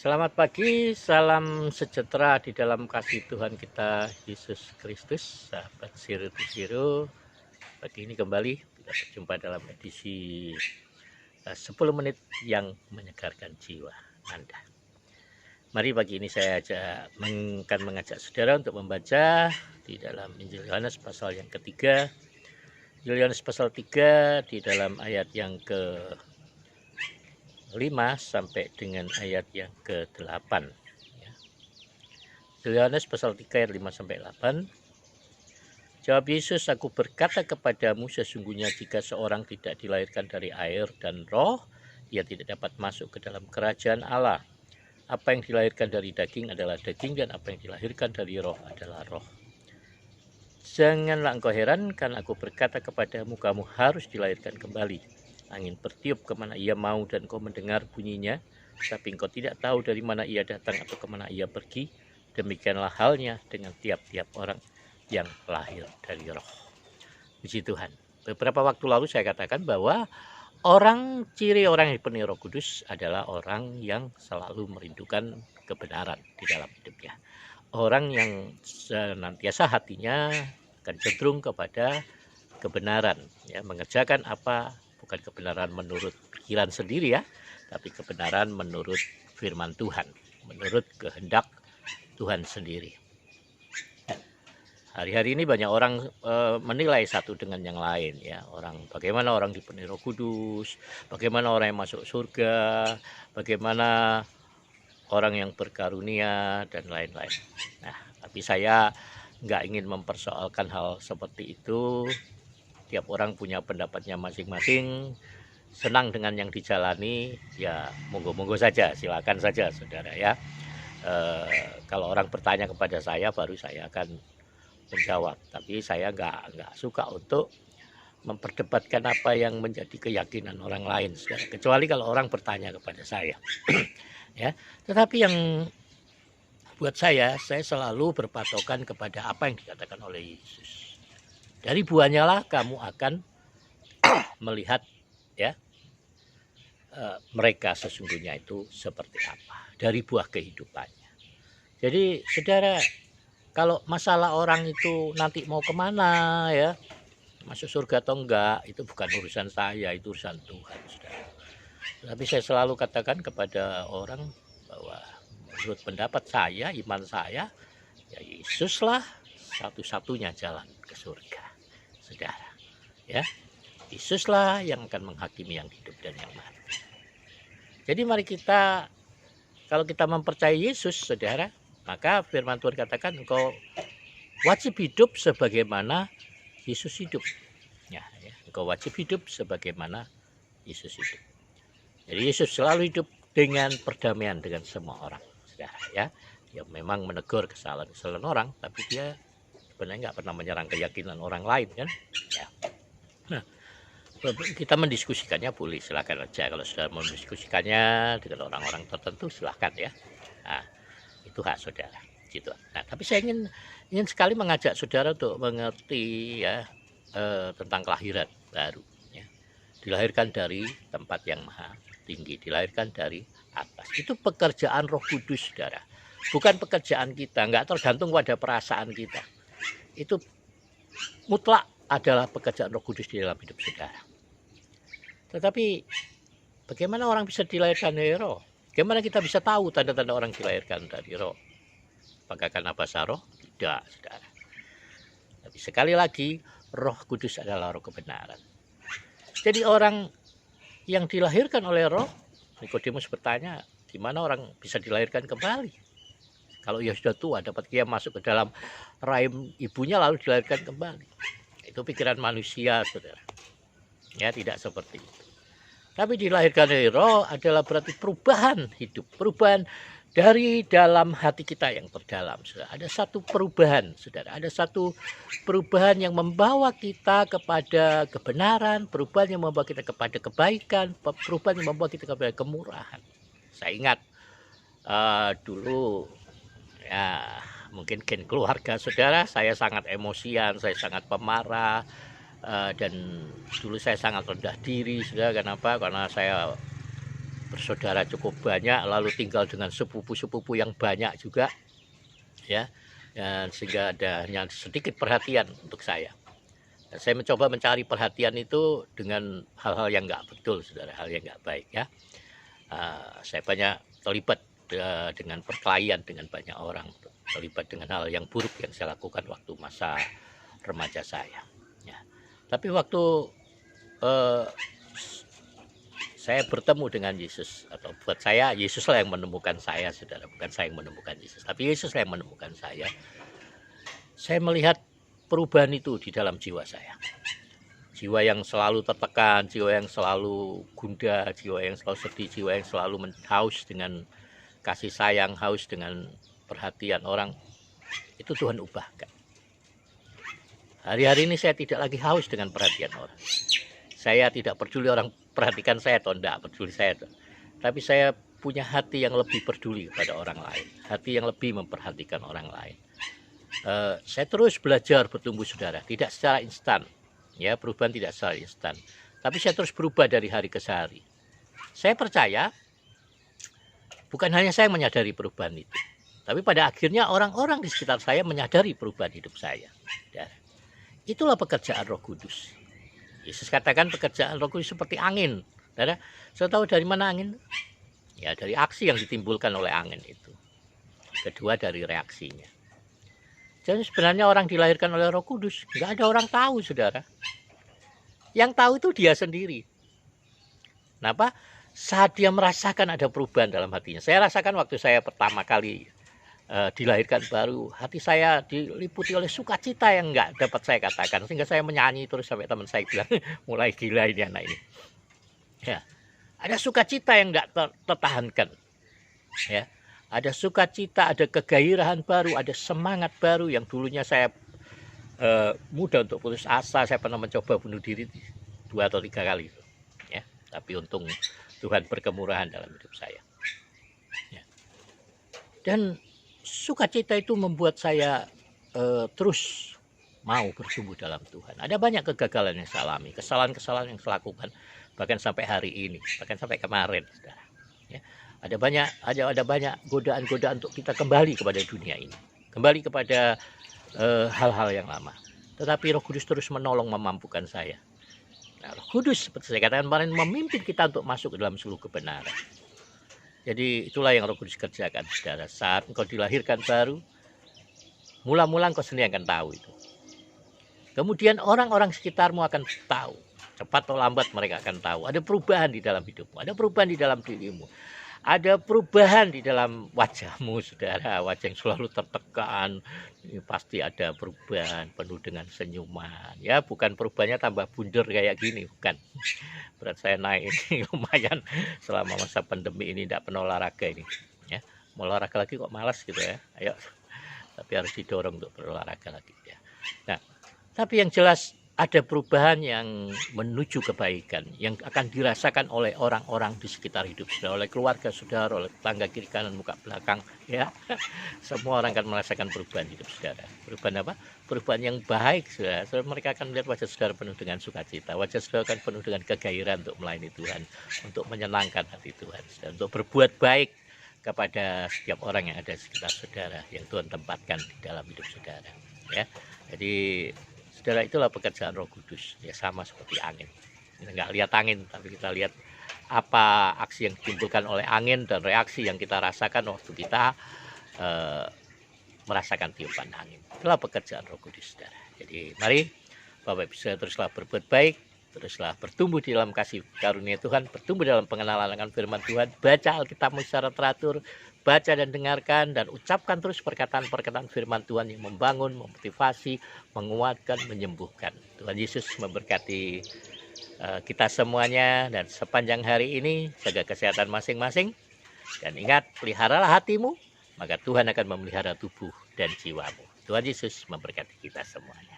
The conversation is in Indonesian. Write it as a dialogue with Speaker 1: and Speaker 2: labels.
Speaker 1: Selamat pagi, salam sejahtera di dalam kasih Tuhan kita Yesus Kristus, sahabat Zero to Zero. Pagi ini kembali kita berjumpa dalam edisi 10 menit yang menyegarkan jiwa Anda. Mari pagi ini saya akan mengajak saudara untuk membaca di dalam Injil Yohanes pasal yang ketiga. Injil Yohanes pasal 3 di dalam ayat yang ke 5 sampai dengan ayat yang ke-8 ya. Yohanes pasal 3 ayat 5 sampai 8. Jawab Yesus, aku berkata kepadamu, sesungguhnya jika seorang tidak dilahirkan dari air dan roh, ia tidak dapat masuk ke dalam kerajaan Allah. Apa yang dilahirkan dari daging adalah daging, dan apa yang dilahirkan dari roh adalah roh. Janganlah engkau heran, karena aku berkata kepadamu, kamu harus dilahirkan kembali. Angin bertiup kemana ia mau dan kau mendengar bunyinya, tapi engkau tidak tahu dari mana ia datang atau kemana ia pergi. Demikianlah halnya dengan tiap-tiap orang yang lahir dari roh. Puji Tuhan. Beberapa waktu lalu saya katakan bahwa ciri orang yang dipenuhi Roh Kudus adalah orang yang selalu merindukan kebenaran di dalam hidupnya. Orang yang senantiasa hatinya akan cenderung kepada kebenaran, ya, mengerjakan apa, bukan kebenaran menurut pikiran sendiri ya, tapi kebenaran menurut firman Tuhan, menurut kehendak Tuhan sendiri. Hari-hari ini banyak orang menilai satu dengan yang lain ya. Bagaimana orang dipenuhi Roh Kudus, bagaimana orang yang masuk surga, bagaimana orang yang berkarunia dan lain-lain. Nah, tapi saya nggak ingin mempersoalkan hal seperti itu. Tiap orang punya pendapatnya masing-masing. Senang dengan yang dijalani, ya monggo-monggo saja, silakan saja saudara ya. Kalau orang bertanya kepada saya, baru saya akan menjawab. Tapi saya nggak suka untuk memperdebatkan apa yang menjadi keyakinan orang lain, saudara. Kecuali kalau orang bertanya kepada saya. Ya, tetapi yang buat saya selalu berpatokan kepada apa yang dikatakan oleh Yesus. Dari buahnya lah kamu akan melihat ya mereka sesungguhnya itu seperti apa, dari buah kehidupannya. Jadi saudara, kalau masalah orang itu nanti mau kemana ya, masuk surga atau enggak, itu bukan urusan saya, itu urusan Tuhan, saudara. Tapi saya selalu katakan kepada orang bahwa menurut pendapat saya, iman saya, ya Yesuslah satu-satunya jalan ke surga, saudara. Ya, Yesuslah yang akan menghakimi yang hidup dan yang mati. Jadi mari kita, kalau kita mempercayai Yesus, saudara, maka firman Tuhan katakan engkau wajib hidup sebagaimana Yesus hidup. Ya, engkau wajib hidup sebagaimana Yesus hidup. Jadi Yesus selalu hidup dengan perdamaian dengan semua orang, saudara ya. Dia memang menegur kesalahan orang, tapi dia sebenarnya nggak pernah menyerang keyakinan orang lain kan. Ya. Nah, kita mendiskusikannya boleh, silakan aja. Kalau sudah mendiskusikannya dengan orang-orang tertentu, silakan ya. Nah, itu hak saudara gitu. Nah, tapi saya ingin sekali mengajak saudara untuk mengerti ya tentang kelahiran baru ya. Dilahirkan dari tempat yang maha tinggi, dilahirkan dari atas. Itu pekerjaan Roh Kudus, saudara, bukan pekerjaan kita. Nggak tergantung pada perasaan kita. Itu mutlak adalah pekerjaan Roh Kudus di dalam hidup saudara. Tetapi bagaimana orang bisa dilahirkan dari roh? Bagaimana kita bisa tahu tanda-tanda orang dilahirkan dari roh? Apakah karena bahasa roh? Tidak, saudara. Tapi sekali lagi, Roh Kudus adalah roh kebenaran. Jadi orang yang dilahirkan oleh roh, Nikodemus bertanya, di mana orang bisa dilahirkan kembali? Kalau ia sudah tua, dapat ia masuk ke dalam rahim ibunya lalu dilahirkan kembali. Itu pikiran manusia, saudara. Ya, tidak seperti itu. Tapi dilahirkan dari roh adalah berarti perubahan hidup, perubahan dari dalam hati kita yang terdalam, saudara. Ada satu perubahan, saudara. Ada satu perubahan yang membawa kita kepada kebenaran, perubahan yang membawa kita kepada kebaikan, perubahan yang membawa kita kepada kemurahan. Saya ingat dulu ya, mungkin keluarga saudara, saya sangat emosian, saya sangat pemarah. Dan dulu saya sangat rendah diri, saudara. Kenapa? Karena saya bersaudara cukup banyak, lalu tinggal dengan sepupu-sepupu yang banyak juga, ya, dan sehingga ada hanya sedikit perhatian untuk saya. Dan saya mencoba mencari perhatian itu dengan hal-hal yang nggak betul, saudara, hal yang nggak baik, ya. Saya banyak terlibat dengan perkelahian dengan banyak orang, terlibat dengan hal yang buruk yang saya lakukan waktu masa remaja saya. Ya. Tapi waktu saya bertemu dengan Yesus, atau buat saya Yesuslah yang menemukan saya, saudara, bukan saya yang menemukan Yesus, tapi Yesuslah yang menemukan saya. Saya melihat perubahan itu di dalam jiwa saya. Jiwa yang selalu tertekan, jiwa yang selalu gundah, jiwa yang selalu sedih, jiwa yang selalu haus dengan kasih sayang, haus dengan perhatian orang, itu Tuhan ubahkan. Hari-hari ini saya tidak lagi haus dengan perhatian orang. Saya tidak peduli orang perhatikan saya atau tidak peduli saya, tapi saya punya hati yang lebih peduli kepada orang lain, hati yang lebih memperhatikan orang lain. Saya terus belajar bertumbuh, saudara, tidak secara instan, ya, perubahan tidak secara instan, tapi saya terus berubah dari hari ke hari. Saya percaya bukan hanya saya yang menyadari perubahan itu, tapi pada akhirnya orang-orang di sekitar saya menyadari perubahan hidup saya. Itulah pekerjaan Roh Kudus. Yesus katakan pekerjaan Roh Kudus seperti angin. Saudara, saya tahu dari mana angin? Ya, dari aksi yang ditimbulkan oleh angin itu. Kedua, dari reaksinya. Jadi sebenarnya orang dilahirkan oleh Roh Kudus, nggak ada orang tahu, saudara. Yang tahu itu dia sendiri. Kenapa? Saat dia merasakan ada perubahan dalam hatinya. Saya rasakan waktu saya pertama kali dilahirkan baru, hati saya diliputi oleh sukacita yang nggak dapat saya katakan, sehingga saya menyanyi terus sampai teman saya bilang mulai gila ini anak ini. Ya, ada sukacita yang nggak tertahankan. Ya, ada sukacita, ada kegairahan baru, ada semangat baru yang dulunya saya mudah untuk putus asa. Saya pernah mencoba bunuh diri 2 atau 3 kali, ya, tapi untung Tuhan berkemurahan dalam hidup saya. Ya. Dan sukacita itu membuat saya terus mau bertumbuh dalam Tuhan. Ada banyak kegagalan yang saya alami, kesalahan-kesalahan yang saya lakukan, bahkan sampai hari ini, bahkan sampai kemarin, saudara. Ya, ada banyak godaan-godaan untuk kita kembali kepada dunia ini, kembali kepada hal-hal yang lama. Tetapi Roh Kudus terus menolong, memampukan saya. Nah, Roh Kudus seperti saya katakan kemarin memimpin kita untuk masuk ke dalam seluruh kebenaran. Jadi itulah yang Roh Kudus kerjakan, saudara. Saat engkau dilahirkan baru, mula-mula engkau sendiri akan tahu itu. Kemudian orang-orang sekitarmu akan tahu. Cepat atau lambat mereka akan tahu. Ada perubahan di dalam hidupmu, ada perubahan di dalam dirimu, ada perubahan di dalam wajahmu, saudara. Wajah yang selalu tertekan, ini pasti ada perubahan, penuh dengan senyuman. Ya, bukan perubahannya tambah bundar kayak gini, bukan. Berat saya naik ini lumayan selama masa pandemi ini, tidak pernah olahraga ini. Ya, mau olahraga lagi kok malas gitu ya. Ayo, tapi harus didorong untuk berolahraga lagi. Ya. Nah, tapi yang jelas ada perubahan yang menuju kebaikan yang akan dirasakan oleh orang-orang di sekitar hidup saudara, oleh keluarga saudara, oleh tetangga kiri kanan muka belakang, ya. Semua orang akan merasakan perubahan hidup saudara. Perubahan apa? Perubahan yang baik, saudara. Mereka akan melihat wajah saudara penuh dengan sukacita, wajah saudara akan penuh dengan kegairahan untuk melayani Tuhan, untuk menyenangkan hati Tuhan, saudara, untuk berbuat baik kepada setiap orang yang ada di sekitar saudara, yang Tuhan tempatkan di dalam hidup saudara, ya. Jadi saudara, itulah pekerjaan Roh Kudus. Ya, sama seperti angin. Kita nggak lihat angin, tapi kita lihat apa aksi yang ditimbulkan oleh angin dan reaksi yang kita rasakan waktu kita merasakan tiupan angin. Itulah pekerjaan Roh Kudus, saudara. Jadi mari Bapak Ibu saudara teruslah berbuat baik, teruslah bertumbuh di dalam kasih karunia Tuhan, bertumbuh dalam pengenalan akan firman Tuhan, baca Alkitabmu secara teratur, baca dan dengarkan, dan ucapkan terus perkataan-perkataan firman Tuhan yang membangun, memotivasi, menguatkan, menyembuhkan. Tuhan Yesus memberkati kita semuanya, dan sepanjang hari ini jaga kesehatan masing-masing, dan ingat, peliharalah hatimu, maka Tuhan akan memelihara tubuh dan jiwamu. Tuhan Yesus memberkati kita semuanya.